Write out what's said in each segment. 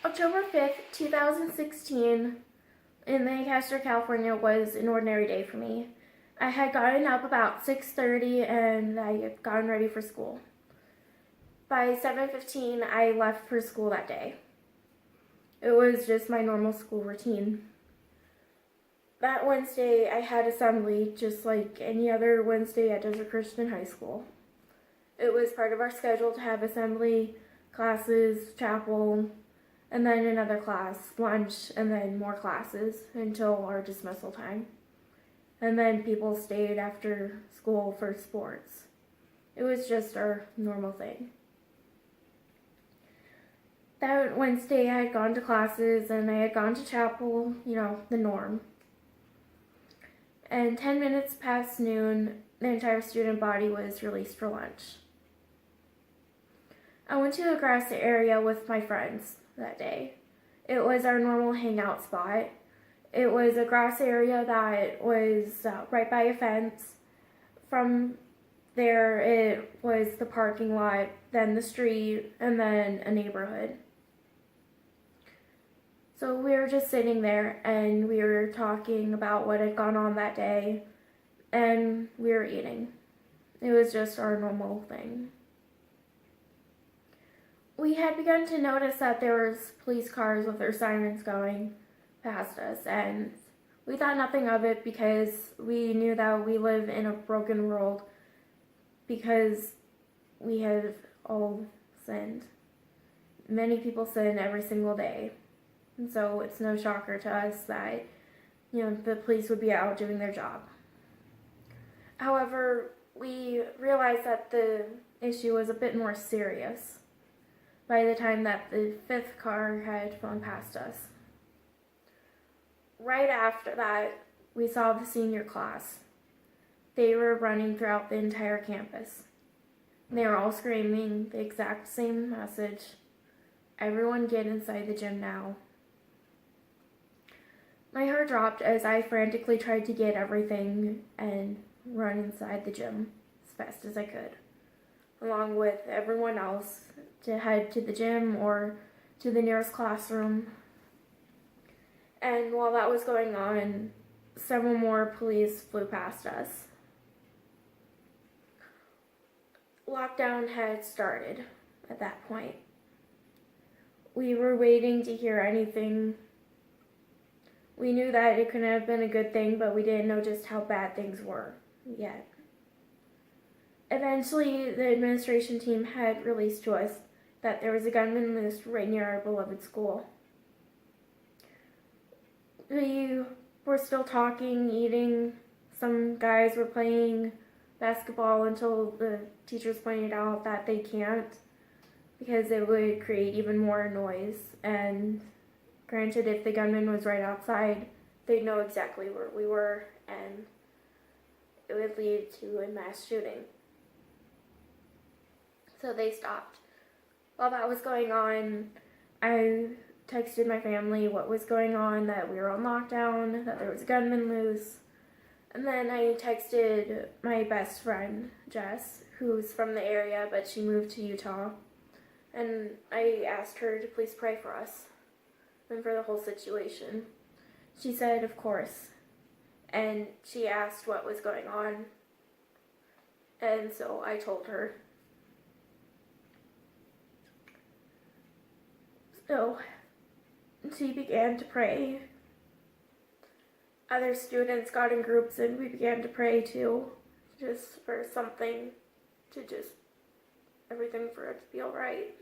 October 5th, 2016, in Lancaster, California was an ordinary day for me. I had gotten up about 6:30 and I had gotten ready for school. By 7:15, I left for school that day. It was just my normal school routine. That Wednesday, I had assembly just like any other Wednesday at Desert Christian High School. It was part of our schedule to have assembly, classes, chapel, and then another class, lunch, and then more classes until our dismissal time. And then people stayed after school for sports. It was just our normal thing. That Wednesday, I had gone to classes and I had gone to chapel, the norm. And 10 minutes past noon, the entire student body was released for lunch. I went to a grassy area with my friends that day. It was our normal hangout spot. It was a grass area that was right by a fence. From there, it was the parking lot, then the street, and then a neighborhood. So we were just sitting there and we were talking about what had gone on that day, and we were eating. It was just our normal thing. We had begun to notice that there was police cars with their sirens going past us, and we thought nothing of it because we knew that we live in a broken world because we have all sinned. Many people sin every single day. And so it's no shocker to us that, the police would be out doing their job. However, we realized that the issue was a bit more serious by the time that the fifth car had flown past us. Right after that, we saw the senior class. They were running throughout the entire campus. They were all screaming the exact same message. Everyone get inside the gym now. My heart dropped as I frantically tried to get everything and run inside the gym as fast as I could, along with everyone else, to head to the gym or to the nearest classroom. And while that was going on, several more police flew past us. Lockdown had started at that point. We were waiting to hear anything. We knew that it couldn't have been a good thing, but we didn't know just how bad things were yet. Eventually, the administration team had released to us that there was a gunman loose right near our beloved school. We were still talking, eating. Some guys were playing basketball until the teachers pointed out that they can't because it would create even more noise. And granted, if the gunman was right outside, they'd know exactly where we were, and it would lead to a mass shooting. So they stopped. While that was going on, I texted my family what was going on, that we were on lockdown, that there was a gunman loose. And then I texted my best friend, Jess, who's from the area, but she moved to Utah. And I asked her to please pray for us and for the whole situation. She said, of course. And she asked what was going on. And so I told her. So she began to pray. Other students got in groups and we began to pray too, just for something to everything for it to be alright.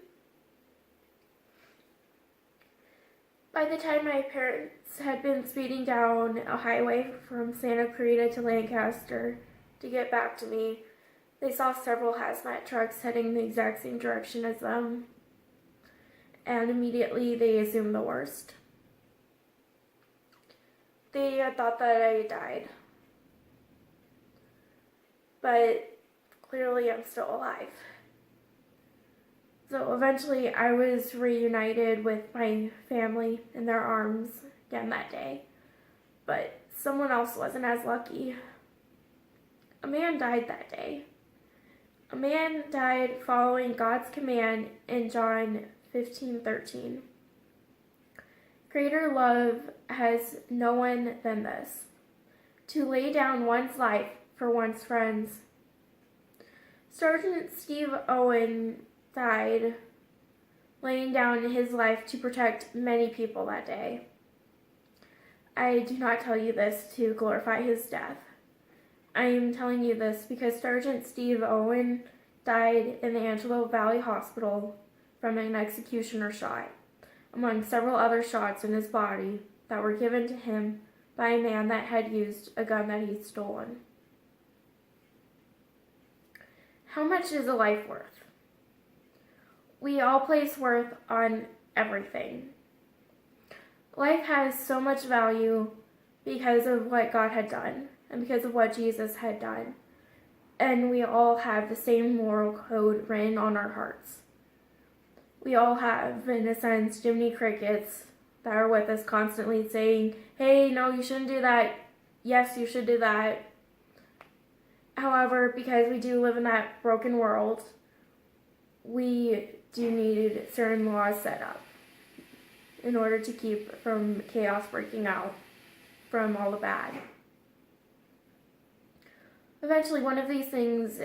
By the time my parents had been speeding down a highway from Santa Clarita to Lancaster to get back to me, they saw several hazmat trucks heading the exact same direction as them, and immediately they assumed the worst. They had thought that I had died, but clearly I'm still alive. So eventually I was reunited with my family in their arms again that day, but someone else wasn't as lucky. A man died that day. A man died following God's command in John 15:13. Greater love has no one than this, to lay down one's life for one's friends. Sergeant Steve Owen died laying down his life to protect many people that day. I do not tell you this to glorify his death. I am telling you this because Sergeant Steve Owen died in the Antelope Valley Hospital from an executioner shot, among several other shots in his body that were given to him by a man that had used a gun that he'd stolen. How much is a life worth? We all place worth on everything. Life has so much value because of what God had done and because of what Jesus had done. And we all have the same moral code written on our hearts. We all have, in a sense, Jiminy Crickets that are with us constantly saying, hey, no, you shouldn't do that. Yes, you should do that. However, because we do live in that broken world, we do need certain laws set up in order to keep from chaos breaking out from all the bad. Eventually, one of these things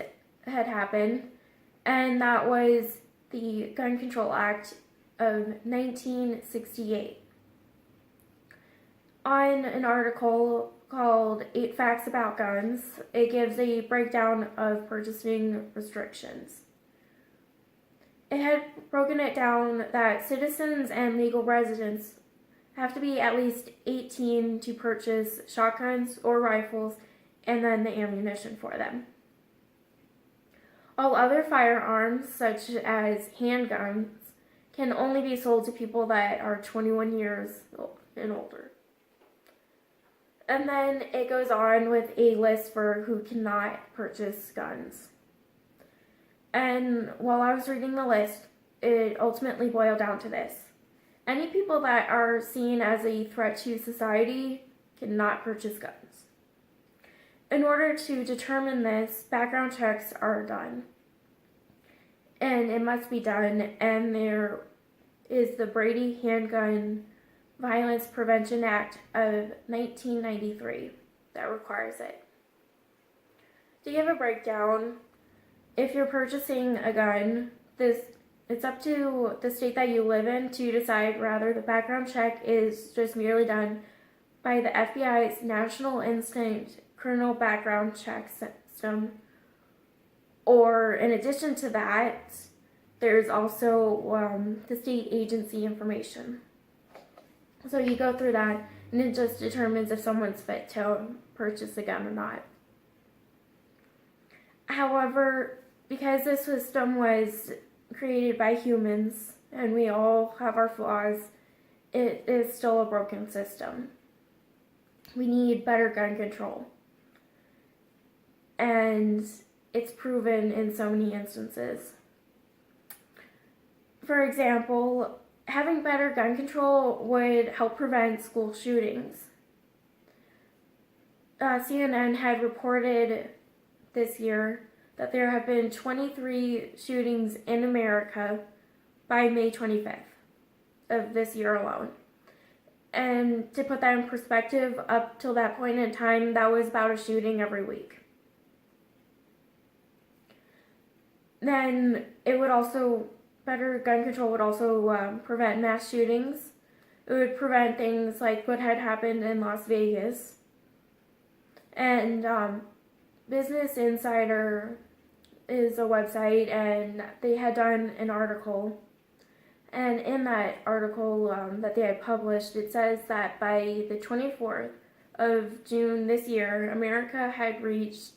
had happened, and that was the Gun Control Act of 1968. On an article called 8 Facts About Guns, it gives a breakdown of purchasing restrictions. It had broken it down that citizens and legal residents have to be at least 18 to purchase shotguns or rifles and then the ammunition for them. All other firearms, such as handguns, can only be sold to people that are 21 years old and older. And then it goes on with a list for who cannot purchase guns. And while I was reading the list, it ultimately boiled down to this. Any people that are seen as a threat to society cannot purchase guns. In order to determine this, background checks are done. And it must be done, and there is the Brady Handgun Violence Prevention Act of 1993 that requires it. To give a breakdown, if you're purchasing a gun, it's up to the state that you live in to decide whether the background check is just merely done by the FBI's National Instant Criminal Background Check System, or in addition to that, there's also the state agency information. So you go through that, and it just determines if someone's fit to purchase a gun or not. However, because this system was created by humans, and we all have our flaws, it is still a broken system. We need better gun control. And it's proven in so many instances. For example, having better gun control would help prevent school shootings. CNN had reported this year that there have been 23 shootings in America by May 25th of this year alone. And to put that in perspective, up till that point in time, that was about a shooting every week. Then it would also, better gun control would also prevent mass shootings. It would prevent things like what had happened in Las Vegas. And Business Insider is a website, and they had done an article. And in that article that they had published, it says that by the 24th of June this year, America had reached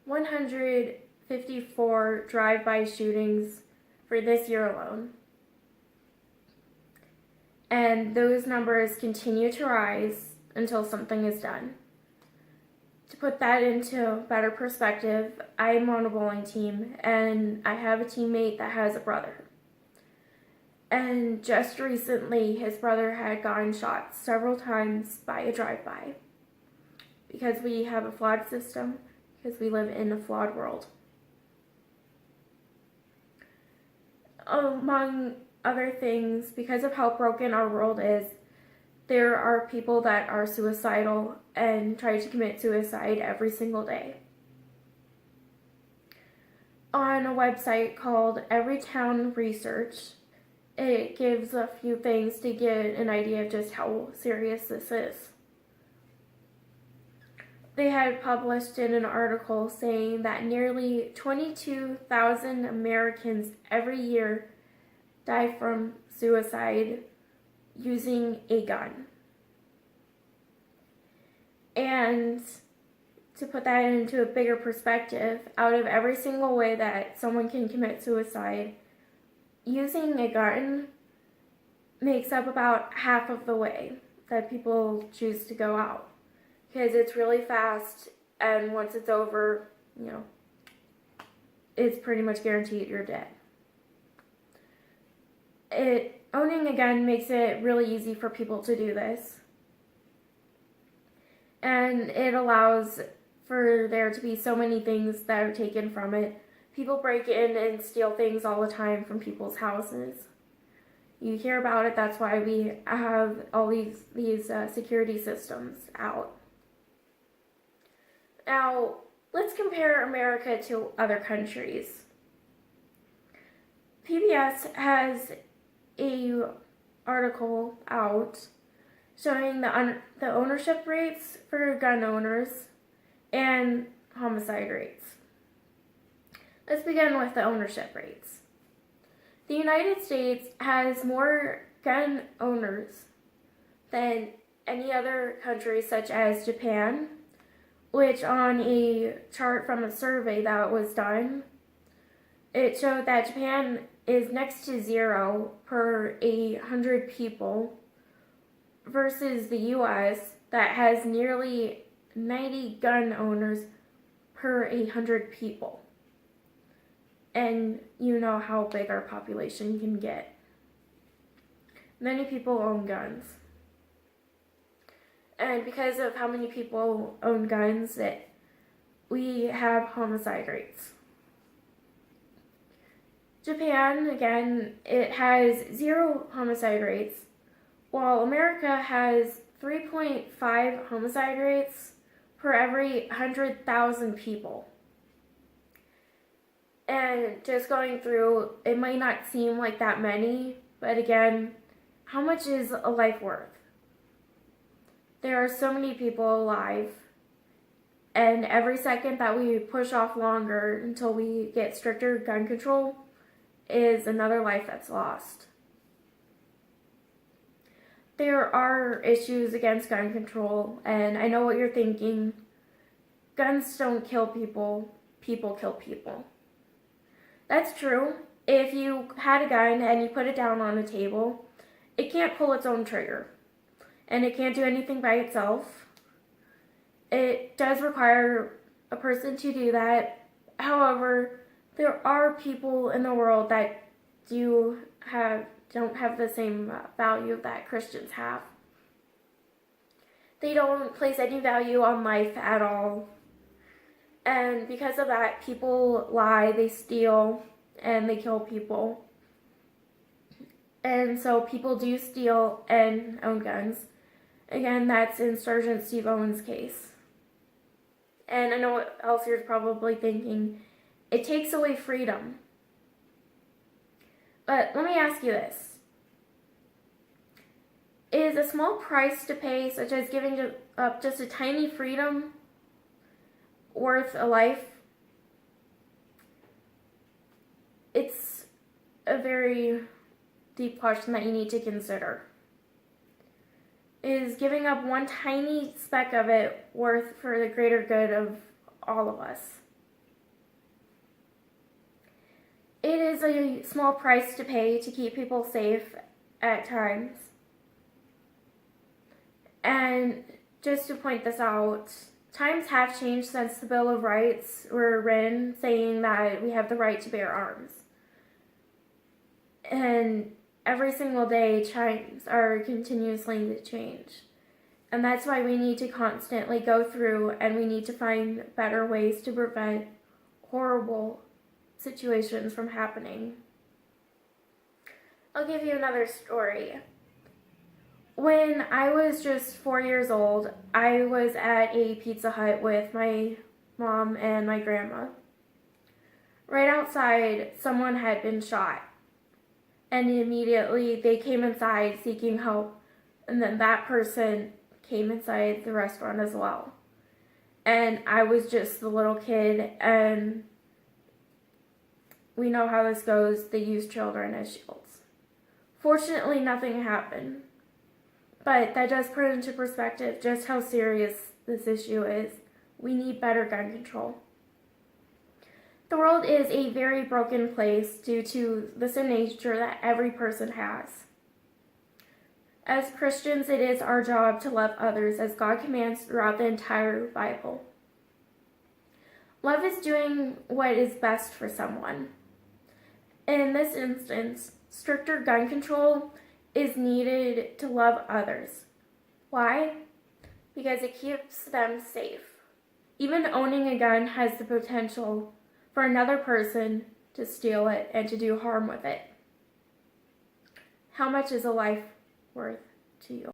154 drive-by shootings for this year alone. And those numbers continue to rise until something is done. To put that into better perspective, I'm on a bowling team, and I have a teammate that has a brother. And just recently, his brother had gotten shot several times by a drive-by. Because we have a flawed system, because we live in a flawed world. Among other things, because of how broken our world is, there are people that are suicidal and try to commit suicide every single day. On a website called Everytown Research, it gives a few things to get an idea of just how serious this is. They had published in an article saying that nearly 22,000 Americans every year die from suicide using a gun. And to put that into a bigger perspective, out of every single way that someone can commit suicide, using a gun makes up about half of the way that people choose to go out. Because it's really fast, and once it's over, it's pretty much guaranteed you're dead. Owning a gun makes it really easy for people to do this. And it allows for there to be so many things that are taken from it. People break in and steal things all the time from people's houses. You hear about it, that's why we have all these security systems out. Now, let's compare America to other countries. PBS has a article out showing the ownership rates for gun owners and homicide rates. Let's begin with the ownership rates. The United States has more gun owners than any other country, such as Japan, which on a chart from a survey that was done, it showed that Japan is next to 0 per 100 people versus the US that has nearly 90 gun owners per 100 people. And you know how big our population can get. Many people own guns. And because of how many people own guns, we have homicide rates. Japan, again, it has 0 homicide rates, while America has 3.5 homicide rates per every 100,000 people. And just going through, it might not seem like that many, but again, how much is a life worth? There are so many people alive, and every second that we push off longer until we get stricter gun control is another life that's lost. There are issues against gun control, and I know what you're thinking. Guns don't kill people, people kill people. That's true. If you had a gun and you put it down on a table, it can't pull its own trigger. And it can't do anything by itself. It does require a person to do that. However, there are people in the world that don't have the same value that Christians have. They don't place any value on life at all. And because of that, people lie, they steal, and they kill people. And so people do steal and own guns. Again, that's in Sergeant Steve Owen's case. And I know what else you're probably thinking. It takes away freedom. But let me ask you this. Is a small price to pay, such as giving up just a tiny freedom, worth a life? It's a very deep question that you need to consider. Is giving up one tiny speck of it worth for the greater good of all of us? It is a small price to pay to keep people safe at times. And just to point this out, times have changed since the Bill of Rights were written, saying that we have the right to bear arms. And every single day, times are continuously to change. And that's why we need to constantly go through and we need to find better ways to prevent horrible situations from happening. I'll give you another story. When I was just 4 years old, I was at a Pizza Hut with my mom and my grandma. Right outside, someone had been shot, and immediately they came inside seeking help, and then that person came inside the restaurant as well. And I was just the little kid, and we know how this goes. They use children as shields. Fortunately, nothing happened, but that does put into perspective just how serious this issue is. We need better gun control. The world is a very broken place due to the sin nature that every person has. As Christians, it is our job to love others as God commands throughout the entire Bible. Love is doing what is best for someone. In this instance, stricter gun control is needed to love others. Why? Because it keeps them safe. Even owning a gun has the potential for another person to steal it and to do harm with it. How much is a life worth to you?